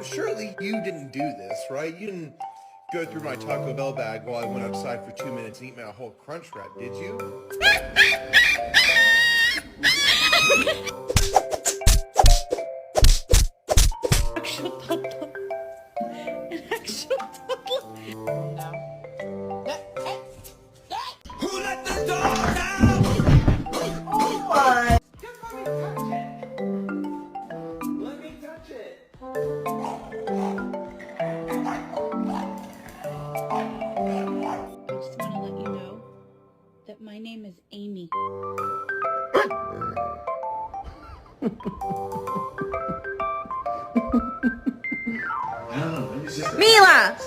surely you didn't do this, right? You didn't go through my Taco Bell bag while I went outside for 2 minutes and eat my whole Crunch Wrap, did you? Actual tatlı. An actual tatlı. No. Who let the dog out? Oh my! Just let me touch it. I just want to let you know that my name is Amy. Mila!